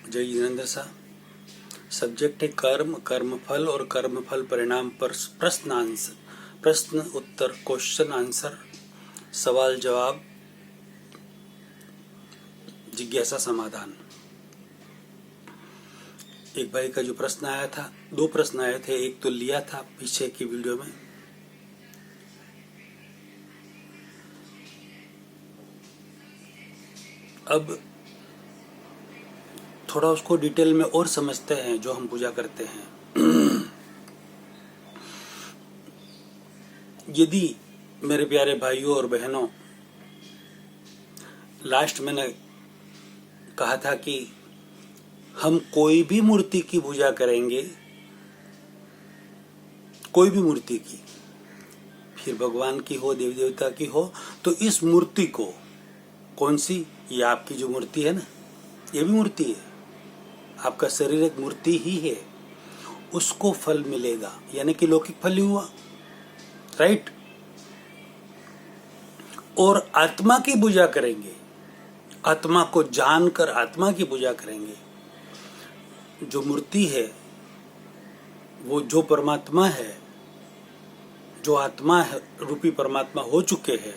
जय जिनेंद्र साहब। सब्जेक्ट है कर्म, कर्मफल और कर्मफल परिणाम पर प्रश्न उत्तर, क्वेश्चन आंसर, सवाल जवाब, जिज्ञासा समाधान। एक भाई का जो प्रश्न आया था, दो प्रश्न आए थे, एक तो लिया था पीछे की वीडियो में। अब थोड़ा उसको डिटेल में और समझते हैं जो हम पूजा करते हैं। यदि मेरे प्यारे भाइयों और बहनों, लास्ट मैंने कहा था कि हम कोई भी मूर्ति की पूजा करेंगे, कोई भी मूर्ति की, फिर भगवान की हो, देवी देवता की हो, तो इस मूर्ति को, कौन सी, ये आपकी जो मूर्ति है ना, ये भी मूर्ति है, आपका शरीर एक मूर्ति ही है, उसको फल मिलेगा, यानी कि लौकिक फल ही हुआ, राइट। और आत्मा की पूजा करेंगे, आत्मा को जानकर आत्मा की पूजा करेंगे। जो मूर्ति है वो जो परमात्मा है, जो आत्मा है, रूपी परमात्मा हो चुके हैं,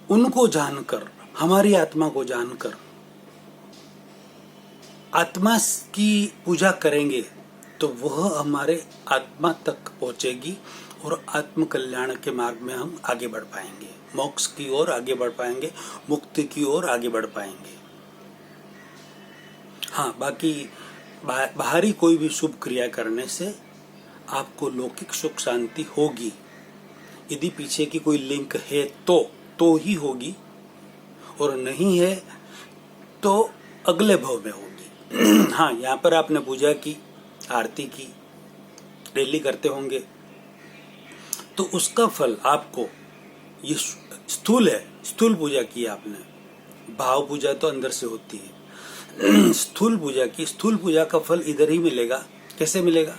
उनको जानकर, हमारी आत्मा को जानकर आत्मा की पूजा करेंगे तो वह हमारे आत्मा तक पहुंचेगी और आत्म कल्याण के मार्ग में हम आगे बढ़ पाएंगे, मोक्ष की ओर आगे बढ़ पाएंगे, मुक्ति की ओर आगे बढ़ पाएंगे। हाँ, बाकी बाहरी कोई भी शुभ क्रिया करने से आपको लौकिक सुख शांति होगी, यदि पीछे की कोई लिंक है तो ही होगी, और नहीं है तो अगले भाव में होगी। हाँ, यहाँ पर आपने पूजा की, आरती की, डेली करते होंगे, तो उसका फल आपको, ये स्थूल है, स्थूल पूजा की आपने, भाव पूजा तो अंदर से होती है। स्थूल पूजा की, स्थूल पूजा का फल इधर ही मिलेगा। कैसे मिलेगा?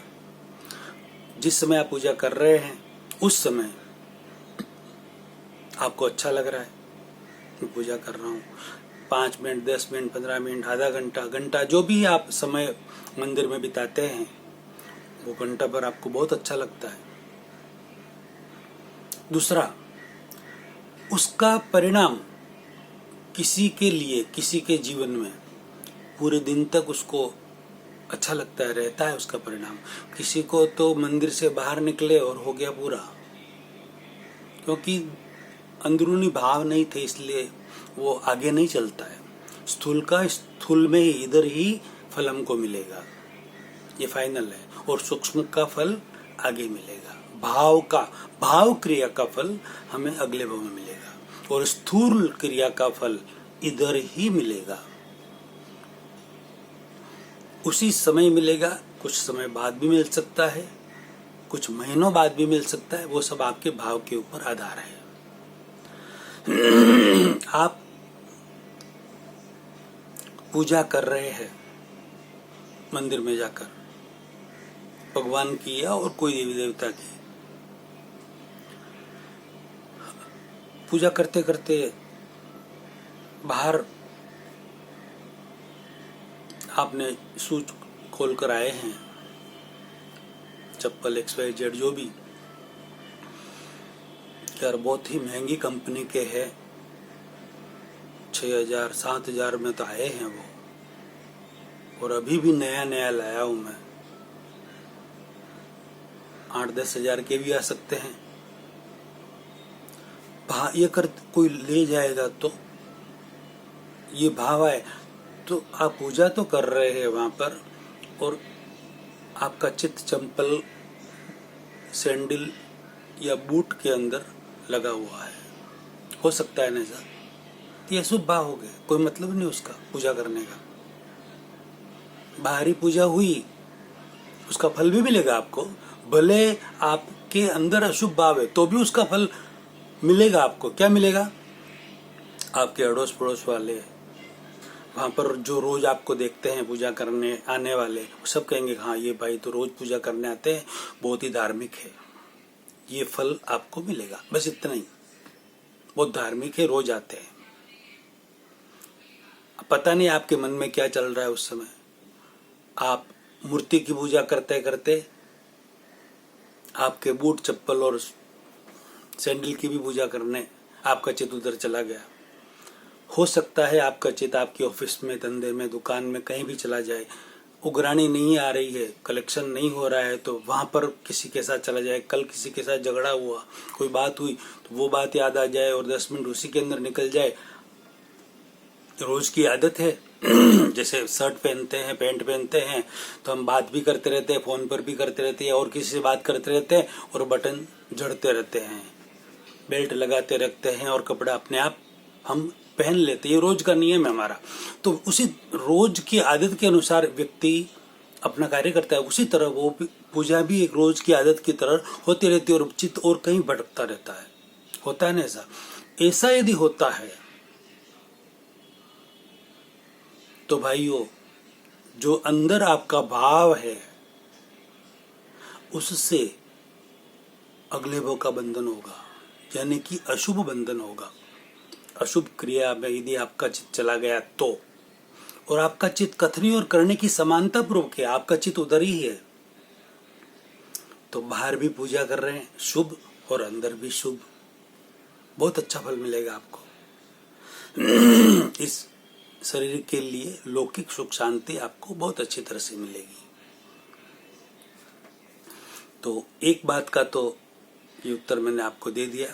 जिस समय आप पूजा कर रहे हैं उस समय आपको अच्छा लग रहा है, मैं पूजा कर रहा हूँ, 5 मिनट, 10 मिनट, 15 मिनट, आधा घंटा, जो भी आप समय मंदिर में बिताते हैं, वो घंटा भर आपको बहुत अच्छा लगता है। दूसरा, उसका परिणाम किसी के लिए, किसी के जीवन में पूरे दिन तक उसको अच्छा लगता है, रहता है उसका परिणाम। किसी को तो मंदिर से बाहर निकले और हो गया पूरा, क्योंकि अंदरूनी भाव नहीं थे, इसलिए वो आगे नहीं चलता है। स्थूल का स्थूल में ही, इधर ही फल हमको मिलेगा, ये फाइनल है, और सूक्ष्म का फल आगे मिलेगा। भाव क्रिया का फल हमें अगले भाव में मिलेगा, और स्थूल क्रिया का फल इधर ही मिलेगा, उसी समय मिलेगा। कुछ समय बाद भी मिल सकता है, कुछ महीनों बाद भी मिल सकता है, वो सब आपके भाव के ऊपर आधार है। आप पूजा कर रहे हैं मंदिर में जाकर, भगवान की या और कोई देवी देवता की, पूजा करते करते बाहर आपने शूज खोल कर आए हैं, चप्पल XYZ जो भी, यार बहुत ही महंगी कंपनी के हैं, 6,000 7,000 में तो आए हैं वो, और अभी भी नया नया लाया हूं मैं, 8-10 हजार के भी आ सकते हैं। ये कर कोई ले जाएगा तो ये भाव है, तो आप पूजा तो कर रहे हैं वहां पर, और आपका चित्त चंपल, सैंडल या बूट के अंदर लगा हुआ है, हो सकता है ना सर, ये शुभ भाव हो गए, कोई मतलब नहीं उसका पूजा करने का। बाहरी पूजा हुई, उसका फल भी मिलेगा आपको, भले आपके अंदर अशुभ भाव है तो भी उसका फल मिलेगा आपको। क्या मिलेगा? आपके अड़ोस पड़ोस वाले, वहां पर जो रोज आपको देखते हैं पूजा करने आने वाले, सब कहेंगे हाँ ये भाई तो रोज पूजा करने आते हैं, बहुत ही धार्मिक है, ये फल आपको मिलेगा। बस इतना ही, बहुत धार्मिक है, रोज आते हैं। पता नहीं आपके मन में क्या चल रहा है उस समय। आप मूर्ति की पूजा करते करते आपके बूट चप्पल और सैंडल की भी पूजा करने आपका चित्त उधर चला गया। हो सकता है आपका चित्त आपके ऑफिस में, धंधे में, दुकान में कहीं भी चला जाए। उगरानी नहीं आ रही है, कलेक्शन नहीं हो रहा है तो वहां पर किसी के साथ चला जाए। कल किसी के साथ झगड़ा हुआ, कोई बात हुई तो वो बात याद आ जाए और 10 मिनट उसी के अंदर निकल जाए। रोज की आदत है जैसे शर्ट पहनते हैं, पैंट पहनते हैं तो हम बात भी करते रहते हैं, फोन पर भी करते रहते हैं और किसी से बात करते रहते हैं और बटन जड़ते रहते हैं, बेल्ट लगाते रखते हैं और कपड़ा अपने आप हम पहन लेते हैं। ये रोज का नियम है हमारा। तो उसी रोज की आदत के अनुसार व्यक्ति अपना कार्य करता है, उसी तरह वो पूजा भी एक रोज की आदत की तरह होती रहती है और चित्त और कहीं भटकता रहता है। होता है ना ऐसा यदि होता है तो भाइयों, जो अंदर आपका भाव है उससे अगले भाव का बंधन होगा, यानी कि अशुभ बंधन होगा। अशुभ क्रिया में यदि आपका चित्त चला गया तो, और आपका चित्त कथनी और करने की समानता पूर्वक है, आपका चित्त उधर ही है, तो बाहर भी पूजा कर रहे हैं शुभ और अंदर भी शुभ, बहुत अच्छा फल मिलेगा आपको। इस शरीर के लिए लौकिक सुख शांति आपको बहुत अच्छी तरह से मिलेगी। तो एक बात का तो ये उत्तर मैंने आपको दे दिया।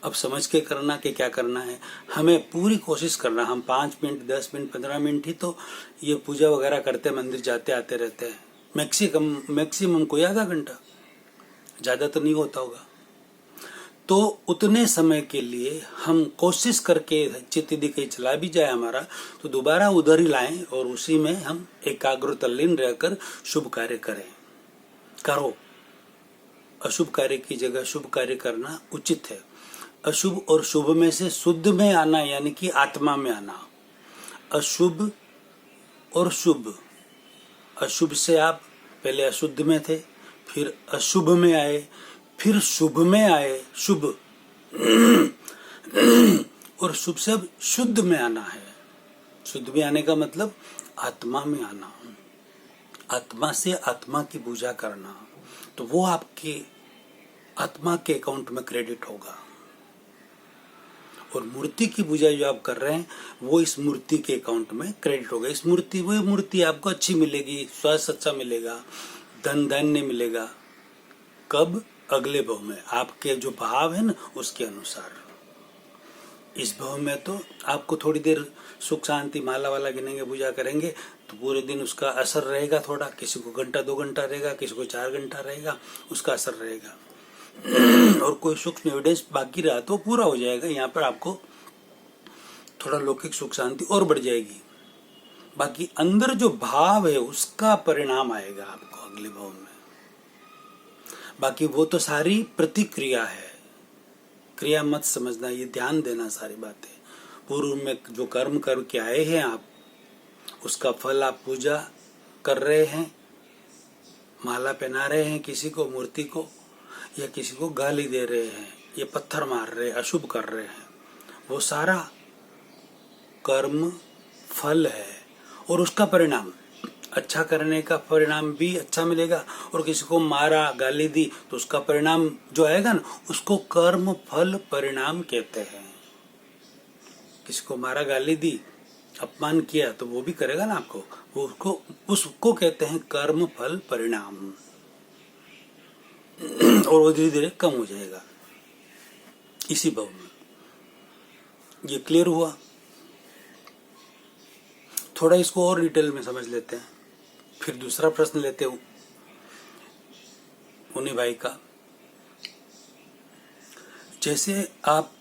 अब समझ के करना कि क्या करना है। हमें पूरी कोशिश करना, हम 5 मिनट 10 मिनट 15 मिनट ही तो ये पूजा वगैरह करते, मंदिर जाते आते रहते हैं। मैक्सिमम कोई आधा घंटा, ज्यादा तो नहीं होता होगा। तो उतने समय के लिए हम कोशिश करके चित्त यदि कहीं चला भी जाए हमारा तो दोबारा उधर ही लाएं और उसी में हम एकाग्र तल्लीन रहकर शुभ कार्य करो। अशुभ कार्य की जगह शुभ कार्य करना उचित है। अशुभ और शुभ में से शुद्ध में आना, यानी कि आत्मा में आना। अशुभ और शुभ, अशुभ से आप पहले अशुद्ध में थे, फिर अशुभ में आए, फिर शुभ में आए, शुभ और शुभ से अब शुद्ध में आना है। शुद्ध में आने का मतलब आत्मा में आना, आत्मा से आत्मा की पूजा करना, तो वो आपके आत्मा के अकाउंट में क्रेडिट होगा। और मूर्ति की पूजा जो आप कर रहे हैं वो इस मूर्ति के अकाउंट में क्रेडिट होगा। इस मूर्ति, वो मूर्ति आपको अच्छी मिलेगी, स्वास्थ्य अच्छा मिलेगा, धन धान्य मिलेगा। कब? अगले भाव में। आपके जो भाव है ना उसके अनुसार। इस भाव में तो आपको थोड़ी देर सुख शांति माला वाला गिनेंगे, पूजा करेंगे तो पूरे दिन उसका असर रहेगा। थोड़ा किसी को घंटा 2 घंटा रहेगा, किसी को 4 घंटा रहेगा, उसका असर रहेगा। और कोई सूक्ष्म एविडेंस बाकी रहा तो पूरा हो जाएगा। यहाँ पर आपको थोड़ा लौकिक सुख शांति और बढ़ जाएगी। बाकी अंदर जो भाव है उसका परिणाम आएगा आपको अगले भाव में। बाकी वो तो सारी प्रतिक्रिया है, क्रिया मत समझना, ये ध्यान देना सारी बातें। पूर्व में जो कर्म करके आए हैं आप, उसका फल आप पूजा कर रहे हैं, माला पहना रहे हैं किसी को, मूर्ति को, या किसी को गाली दे रहे हैं, या पत्थर मार रहे हैं, अशुभ कर रहे हैं, वो सारा कर्म फल है। और उसका परिणाम, अच्छा करने का परिणाम भी अच्छा मिलेगा। और किसी को मारा, गाली दी तो उसका परिणाम जो आएगा ना, उसको कर्म फल परिणाम कहते हैं। किसी को मारा, गाली दी, अपमान किया तो वो भी करेगा ना आपको, वो उसको कहते हैं कर्म फल परिणाम। और वो धीरे धीरे कम हो जाएगा इसी भाव में। ये क्लियर हुआ? थोड़ा इसको और डिटेल में समझ लेते हैं, फिर दूसरा प्रश्न लेते हूं उन्हीं भाई का। जैसे आप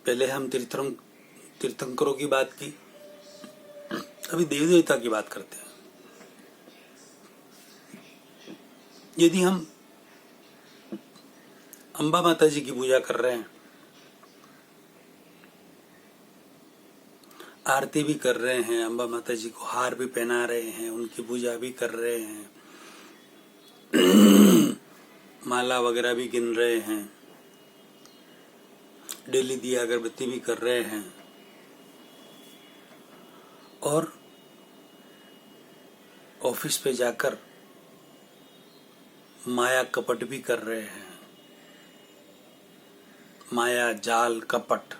पहले हम तीर्थंकरों की बात की, अभी देवी देवता की बात करते हैं। यदि हम अंबा माता जी की पूजा कर रहे हैं, आरती भी कर रहे हैं, अंबा माता जी को हार भी पहना रहे हैं, उनकी पूजा भी कर रहे हैं, माला वगैरह भी गिन रहे हैं, डेली दिया अगरबत्ती भी कर रहे हैं और ऑफिस पे जाकर माया कपट भी कर रहे हैं, माया जाल कपट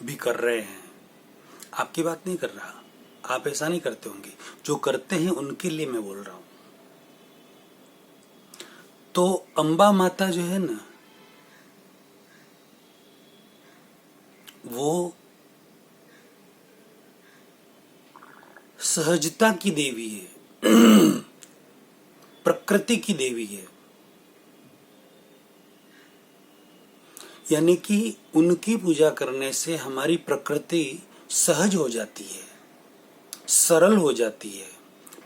भी कर रहे हैं। आपकी बात नहीं कर रहा, आप ऐसा नहीं करते होंगे, जो करते हैं उनके लिए मैं बोल रहा हूं। तो अंबा माता जो है ना, वो सहजता की देवी है, प्रकृति की देवी है। यानी कि उनकी पूजा करने से हमारी प्रकृति सहज हो जाती है, सरल हो जाती है।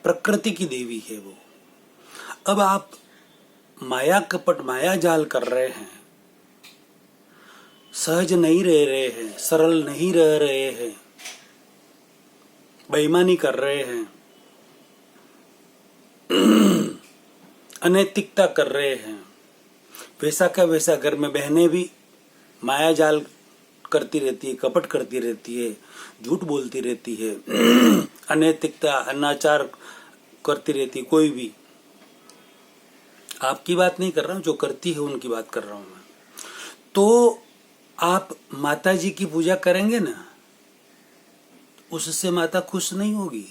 प्रकृति की देवी है वो। अब आप माया कपट माया जाल कर रहे हैं, सहज नहीं रह रहे हैं, सरल नहीं रह रहे हैं, बेईमानी कर रहे हैं, अनैतिकता कर रहे हैं, वैसा का वैसा घर में बहनें भी माया जाल करती रहती है, कपट करती रहती है, झूठ बोलती रहती है, अनैतिकता अनाचार करती रहती है। कोई भी, आपकी बात नहीं कर रहा हूं, जो करती है उनकी बात कर रहा हूं मैं। तो आप माता जी की पूजा करेंगे ना, उससे माता खुश नहीं होगी।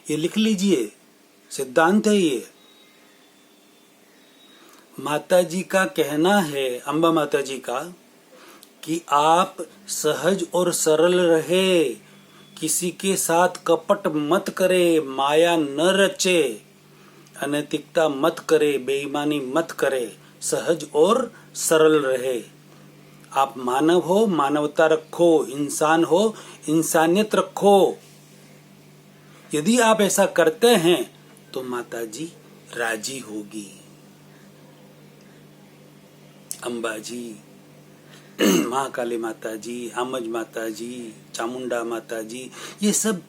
ये लिख लीजिए, सिद्धांत है ये। माता जी का कहना है, अंबा माता जी का, कि आप सहज और सरल रहे, किसी के साथ कपट मत करे, माया न रचे, अनैतिकता मत करे, बेईमानी मत करे, सहज और सरल रहे। आप मानव हो, मानवता रखो, इंसान हो, इंसानियत रखो। यदि आप ऐसा करते हैं तो माता जी राजी होगी। अंबा जी, महाकाली माता जी, आमज माता जी, चामुंडा माता जी, ये सब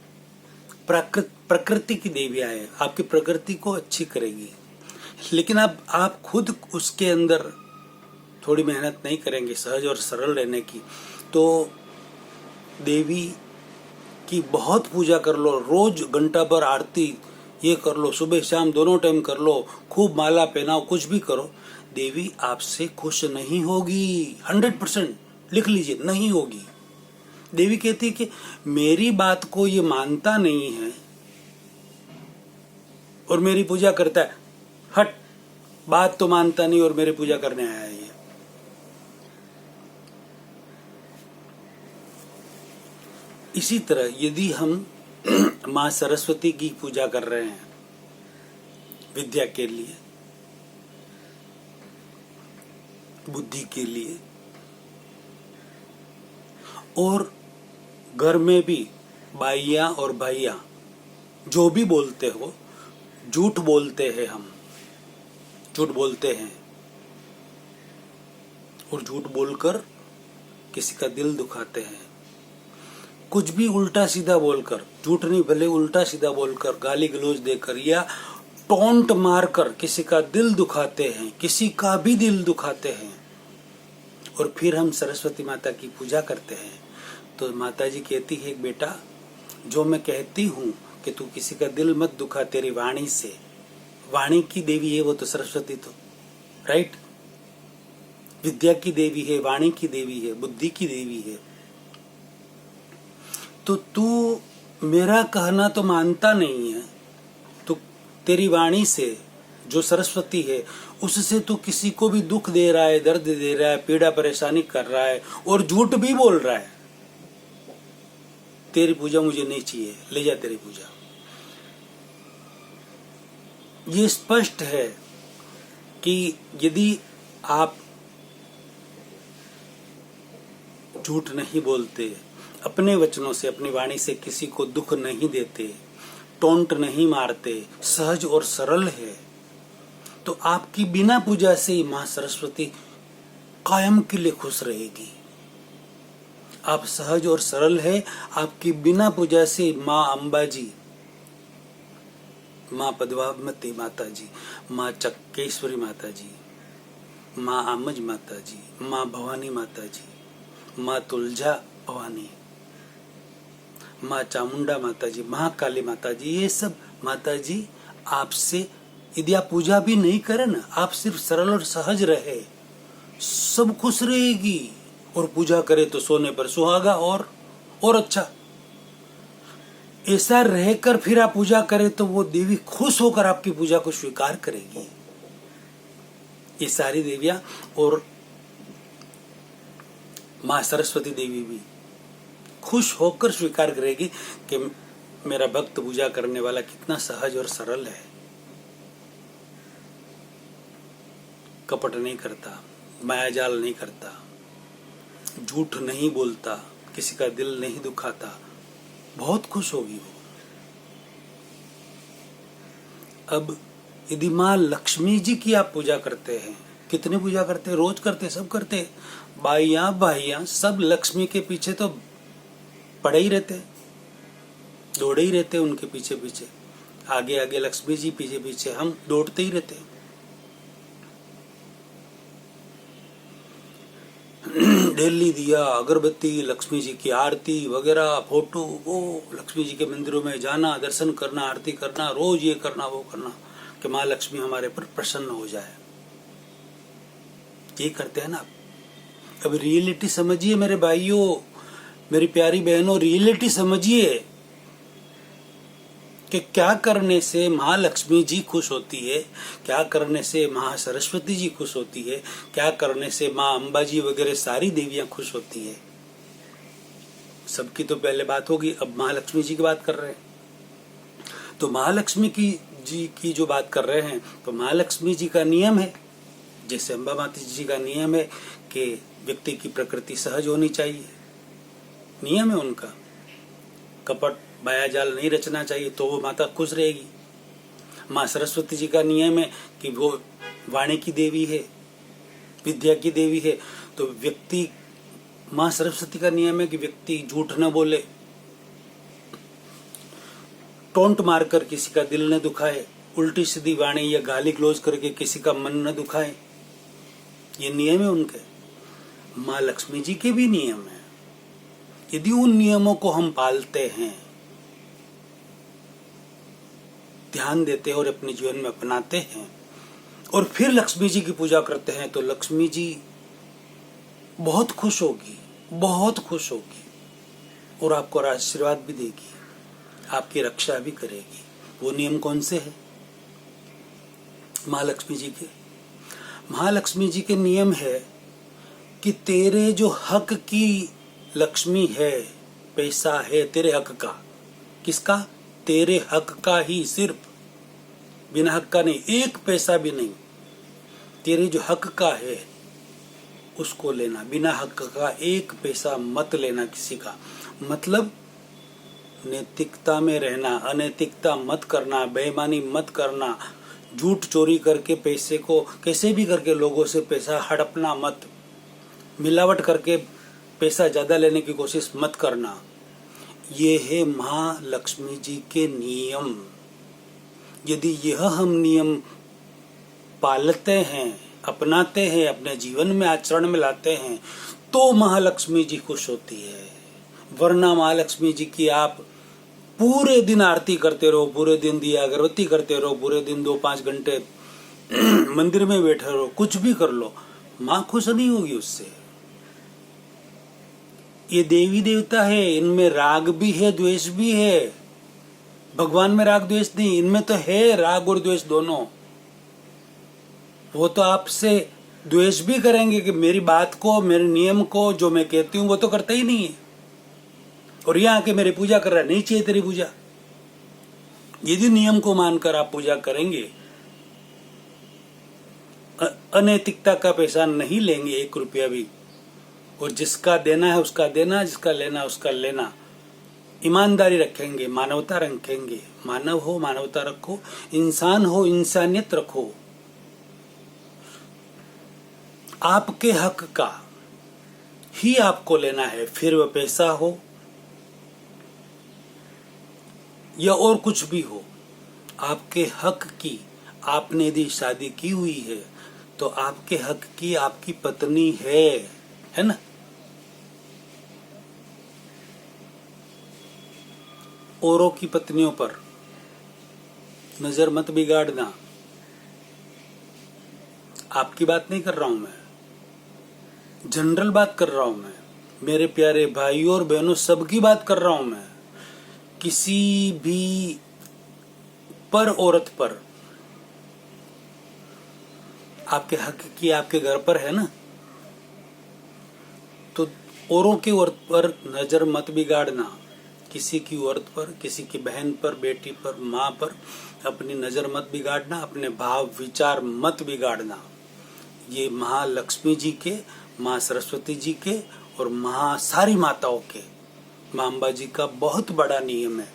प्रकृति की देवियां हैं। आपकी प्रकृति को अच्छी करेगी। लेकिन आप खुद उसके अंदर थोड़ी मेहनत नहीं करेंगे सहज और सरल रहने की, तो देवी की बहुत पूजा कर लो, रोज घंटा भर आरती ये कर लो, सुबह शाम दोनों टाइम कर लो, खूब माला पहनाओ, कुछ भी करो, देवी आपसे खुश नहीं होगी। 100% लिख लीजिए, नहीं होगी। देवी कहती है कि मेरी बात को ये मानता नहीं है और मेरी पूजा करता है, हट, बात तो मानता नहीं और मेरी पूजा करने आया है ये। इसी तरह यदि हम माँ सरस्वती की पूजा कर रहे हैं विद्या के लिए, बुद्धि के लिए, और घर में भी बाइयां और भाइयां जो भी बोलते हो, झूठ बोलते हैं, हम झूठ बोलते हैं और झूठ बोलकर किसी का दिल दुखाते हैं। कुछ भी उल्टा सीधा बोलकर, झूठ नहीं भले उल्टा सीधा बोलकर, गाली गलौज देकर या टोंट मारकर किसी का दिल दुखाते हैं, किसी का भी दिल दुखाते हैं। और फिर हम सरस्वती माता की पूजा करते हैं तो माता जी कहती है, बेटा जो मैं कहती हूँ कि तू किसी का दिल मत दुखा, तेरी वाणी से, वाणी की देवी है वो तो सरस्वती, तो राइट, विद्या की देवी है, वाणी की देवी है, बुद्धि की देवी है। तो तू मेरा कहना तो मानता नहीं है, तो तेरी वाणी से जो सरस्वती है उससे तू किसी को भी दुख दे रहा है, दर्द दे रहा है, पीड़ा परेशानी कर रहा है और झूठ भी बोल रहा है। तेरी पूजा मुझे नहीं चाहिए, ले जा तेरी पूजा। ये स्पष्ट है कि यदि आप झूठ नहीं बोलते, अपने वचनों से, अपनी वाणी से किसी को दुख नहीं देते, टोंट नहीं मारते, सहज और सरल है, तो आपकी बिना पूजा से ही मां सरस्वती कायम के लिए खुश रहेगी। आप सहज और सरल है, आपकी बिना पूजा से मां अंबा जी, मां पद्मावती माता जी, मां चक्केश्वरी माता जी, मां आमज माता जी, मां भवानी माता जी, माँ तुलजा भवानी, माँ चामुंडा माता जी, महाकाली माता जी, ये सब माता जी आपसे, यदि आप पूजा भी नहीं करें ना, आप सिर्फ सरल और सहज रहे, सब खुश रहेगी। और पूजा करे तो सोने पर सुहागा और अच्छा। ऐसा रहकर फिर आप पूजा करें तो वो देवी खुश होकर आपकी पूजा को स्वीकार करेगी। ये सारी देवियां और माँ सरस्वती देवी भी खुश होकर स्वीकार करेगी कि मेरा भक्त पूजा करने वाला कितना सहज और सरल है, कपट नहीं करता, मायाजाल नहीं करता, झूठ नहीं बोलता, किसी का दिल नहीं दुखाता, बहुत खुश होगी वो। अब यदि माँ लक्ष्मी जी की आप पूजा करते हैं, कितने पूजा करते हैं, रोज करते, सब करते, भाइयां सब लक्ष्मी के पीछे तो पड़े ही रहते, दौड़े ही रहते उनके पीछे पीछे, आगे आगे लक्ष्मी जी, पीछे पीछे हम दौड़ते ही रहते। डेली दिया, अगरबत्ती, लक्ष्मी जी की आरती वगैरह, फोटो, वो लक्ष्मी जी के मंदिरों में जाना, दर्शन करना, आरती करना, रोज ये करना वो करना कि माँ लक्ष्मी हमारे पर प्रसन्न हो जाए। ये करते हैं ना। अब रियलिटी समझिए मेरे भाइयों, मेरी प्यारी बहनों, रियलिटी समझिए कि क्या करने से माँ लक्ष्मी जी खुश होती है, क्या करने से माँ सरस्वती जी खुश होती है, क्या करने से माँ अंबा जी वगैरह सारी देवियां खुश होती है। सबकी तो पहले बात होगी, अब महालक्ष्मी जी की बात कर रहे हैं। तो महालक्ष्मी जी की जो बात कर रहे हैं, तो महालक्ष्मी जी का नियम है, जैसे अंबा माता जी का नियम है कि व्यक्ति की प्रकृति सहज होनी चाहिए, नियम है उनका, कपट मायाजाल नहीं रचना चाहिए, तो वो माता खुश रहेगी। माँ सरस्वती जी का नियम है कि वो वाणी की देवी है, विद्या की देवी है, तो व्यक्ति, माँ सरस्वती का नियम है कि व्यक्ति झूठ न बोले, टोंट मारकर किसी का दिल न दुखाए, उल्टी सीधी वाणी या गाली ग्लोज करके किसी का मन न दुखाए, ये नियम है उनके। माँ लक्ष्मी जी के भी नियम है। यदि उन नियमों को हम पालते हैं, ध्यान देते हैं और अपने जीवन में अपनाते हैं और फिर लक्ष्मी जी की पूजा करते हैं, तो लक्ष्मी जी बहुत खुश होगी, बहुत खुश होगी और आपको आशीर्वाद भी देगी, आपकी रक्षा भी करेगी। वो नियम कौन से है महालक्ष्मी जी के? महालक्ष्मी जी के नियम है कि तेरे जो हक की लक्ष्मी है, पैसा है तेरे हक का, किसका? तेरे हक का ही, सिर्फ बिना हक का नहीं, एक पैसा भी नहीं, तेरे जो हक का है उसको लेना, बिना हक का एक पैसा मत लेना किसी का। मतलब नैतिकता में रहना, अनैतिकता मत करना, बेईमानी मत करना, झूठ चोरी करके पैसे को कैसे भी करके लोगों से पैसा हड़पना मत, मिलावट करके पैसा ज्यादा लेने की कोशिश मत करना। ये है महालक्ष्मी जी के नियम। यदि यह हम नियम पालते हैं, अपनाते हैं, अपने जीवन में आचरण में लाते हैं, तो महालक्ष्मी जी खुश होती है। वरना महालक्ष्मी जी की आप पूरे दिन आरती करते रहो, पूरे दिन दिया अगरबत्ती करते रहो, पूरे दिन 2-5 घंटे मंदिर में बैठे रहो, कुछ भी कर लो, माँ खुश नहीं होगी उससे। ये देवी देवता है, इनमें राग भी है, द्वेष भी है। भगवान में राग द्वेष नहीं, इनमें तो है राग और द्वेष दोनों। वो तो आपसे द्वेष भी करेंगे कि मेरी बात को, मेरे नियम को, जो मैं कहती हूँ वो तो करता ही नहीं है, और यहाँ आके मेरी पूजा कर रहा है, नहीं चाहिए तेरी पूजा। यदि नियम को मानकर आप पूजा करेंगे, अनैतिकता का पैसा नहीं लेंगे 1 रुपया भी, और जिसका देना है उसका देना, जिसका लेना है उसका लेना, ईमानदारी रखेंगे, मानवता रखेंगे, मानव हो मानवता रखो, इंसान हो इंसानियत रखो, आपके हक का ही आपको लेना है, फिर वह पैसा हो या और कुछ भी हो, आपके हक की। आपने यदि शादी की हुई है तो आपके हक की आपकी पत्नी है ना, औरों की पत्नियों पर नजर मत बिगाड़ना। आपकी बात नहीं कर रहा हूं मैं, जनरल बात कर रहा हूं मैं, मेरे प्यारे भाइयों और बहनों सबकी बात कर रहा हूं मैं। किसी भी पर औरत पर, आपके हक की आपके घर पर है ना, तो औरों की औरत पर नजर मत बिगाड़ना। किसी की औरत पर, किसी की बहन पर, बेटी पर, माँ पर अपनी नजर मत बिगाड़ना, अपने भाव विचार मत बिगाड़ना। ये महालक्ष्मी जी के, माँ सरस्वती जी के और सारी माताओं के, माँ अम्बा जी का बहुत बड़ा नियम है।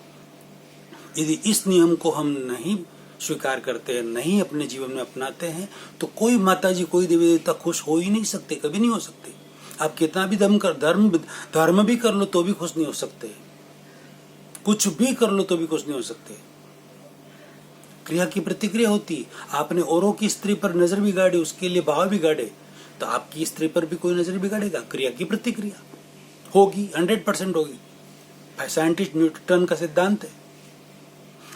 यदि इस नियम को हम नहीं स्वीकार करते हैं, नहीं अपने जीवन में अपनाते हैं, तो कोई माता जी, कोई देवी देवता खुश हो ही नहीं सकते, कभी नहीं हो सकते। आप कितना भी धर्म भी कर लो तो भी खुश नहीं हो सकते, कुछ भी कर लो तो भी खुश नहीं हो सकते। क्रिया की प्रतिक्रिया होती। आपने औरों की स्त्री पर नजर बिगाड़ी, उसके लिए भाव बिगाड़े, तो आपकी स्त्री पर भी कोई नजर बिगाड़ेगा। क्रिया की प्रतिक्रिया होगी, 100% होगी। साइंटिस्ट न्यूटन का सिद्धांत है।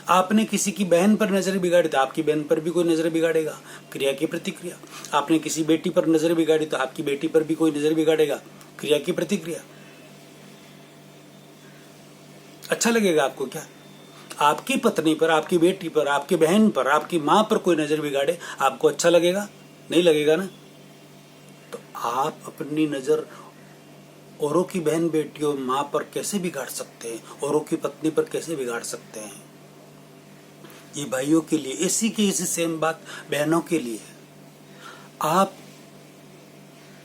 आपने किसी की बहन पर नजर बिगाड़ी तो आपकी बहन पर भी कोई नजर बिगाड़ेगा, क्रिया की प्रतिक्रिया। आपने किसी बेटी पर नजर बिगाड़ी तो आपकी बेटी पर भी कोई नजर बिगाड़ेगा, क्रिया की प्रतिक्रिया। अच्छा लगेगा आपको क्या? आपकी पत्नी पर, आपकी बेटी पर, आपकी बहन पर, आपकी माँ पर कोई नजर बिगाड़े, आपको अच्छा लगेगा? नहीं लगेगा ना। तो आप अपनी नजर औरों की बहन, बेटियों, माँ पर कैसे बिगाड़ सकते हैं? औरों की पत्नी पर कैसे बिगाड़ सकते हैं? ये भाइयों के लिए, इसी की इसी सेम बात बहनों के लिए है। आप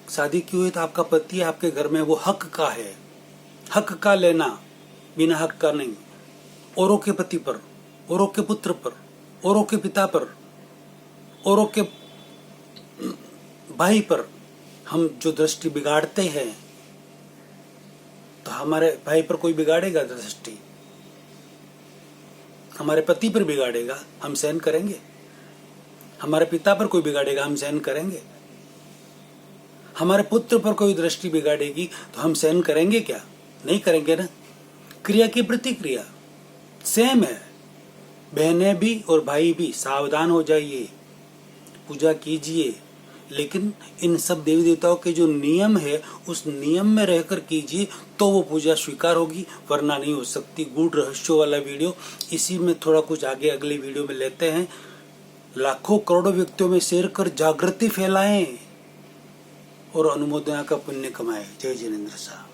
शादी की हुई तो आपका पति आपके घर में, वो हक का है, हक का लेना, बिना हक का नहीं। औरों के पति पर, औरों के पुत्र पर, औरों के पिता पर, औरों के भाई पर हम जो दृष्टि बिगाड़ते हैं, तो हमारे भाई पर कोई बिगाड़ेगा दृष्टि, हमारे पति पर बिगाड़ेगा, हम सहन करेंगे? हमारे पिता पर कोई बिगाड़ेगा, हम सहन करेंगे? हमारे पुत्र पर कोई दृष्टि बिगाड़ेगी तो हम सहन करेंगे क्या? नहीं करेंगे ना। क्रिया की प्रतिक्रिया सेम है। बहनें भी और भाई भी सावधान हो जाइए, पूजा कीजिए, लेकिन इन सब देवी देवताओं के जो नियम है उस नियम में रहकर कीजिए, तो वो पूजा स्वीकार होगी, वरना नहीं हो सकती। गूढ़ रहस्यों वाला वीडियो, इसी में थोड़ा कुछ आगे अगले वीडियो में लेते हैं। लाखों करोड़ों व्यक्तियों में शेयर कर जागृति फैलाएं और अनुमोदना का पुण्य कमाएं। जय जिनेंद्र साहब।